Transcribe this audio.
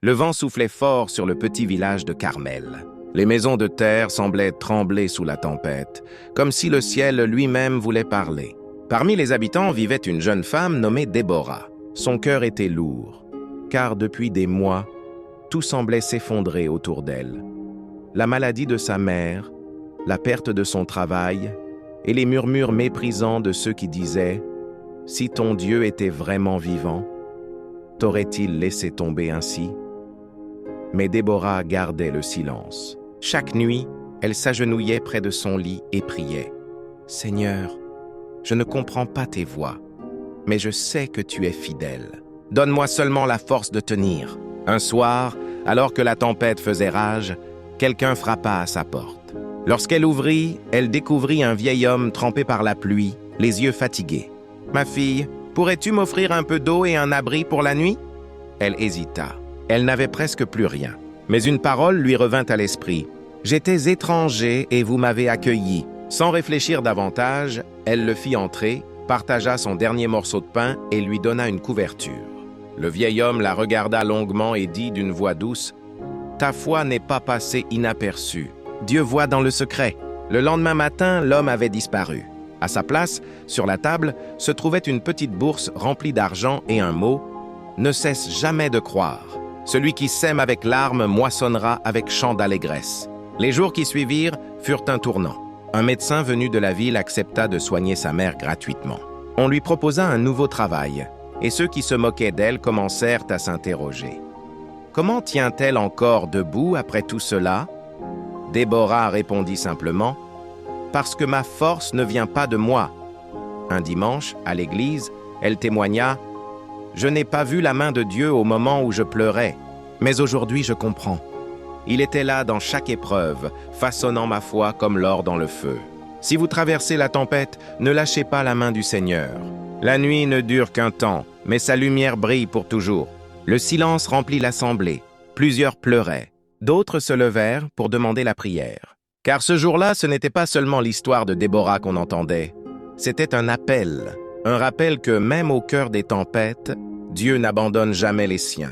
Le vent soufflait fort sur le petit village de Carmel. Les maisons de terre semblaient trembler sous la tempête, comme si le ciel lui-même voulait parler. Parmi les habitants vivait une jeune femme nommée Déborah. Son cœur était lourd, car depuis des mois, tout semblait s'effondrer autour d'elle. La maladie de sa mère, la perte de son travail et les murmures méprisants de ceux qui disaient « Si ton Dieu était vraiment vivant, t'aurait-il laissé tomber ainsi ?» Mais Déborah gardait le silence. Chaque nuit, elle s'agenouillait près de son lit et priait. « Seigneur, je ne comprends pas tes voies, mais je sais que tu es fidèle. Donne-moi seulement la force de tenir. » Un soir, alors que la tempête faisait rage, quelqu'un frappa à sa porte. Lorsqu'elle ouvrit, elle découvrit un vieil homme trempé par la pluie, les yeux fatigués. « Ma fille, pourrais-tu m'offrir un peu d'eau et un abri pour la nuit ?» Elle hésita. Elle n'avait presque plus rien. Mais une parole lui revint à l'esprit. « J'étais étranger et vous m'avez accueilli. » Sans réfléchir davantage, elle le fit entrer, partagea son dernier morceau de pain et lui donna une couverture. Le vieil homme la regarda longuement et dit d'une voix douce « Ta foi n'est pas passée inaperçue. Dieu voit dans le secret. » Le lendemain matin, l'homme avait disparu. À sa place, sur la table, se trouvait une petite bourse remplie d'argent et un mot « Ne cesse jamais de croire. Celui qui sème avec larmes moissonnera avec chant d'allégresse. » Les jours qui suivirent furent un tournant. Un médecin venu de la ville accepta de soigner sa mère gratuitement. On lui proposa un nouveau travail, et ceux qui se moquaient d'elle commencèrent à s'interroger. Comment tient-elle encore debout après tout cela? Déborah répondit simplement « Parce que ma force ne vient pas de moi. » Un dimanche, à l'église, elle témoigna « Je n'ai pas vu la main de Dieu au moment où je pleurais, mais aujourd'hui je comprends. Il était là dans chaque épreuve, façonnant ma foi comme l'or dans le feu. Si vous traversez la tempête, ne lâchez pas la main du Seigneur. La nuit ne dure qu'un temps, mais sa lumière brille pour toujours. » Le silence remplit l'assemblée. Plusieurs pleuraient. D'autres se levèrent pour demander la prière. Car ce jour-là, ce n'était pas seulement l'histoire de Déborah qu'on entendait. C'était un appel. Un rappel que même au cœur des tempêtes, Dieu n'abandonne jamais les siens.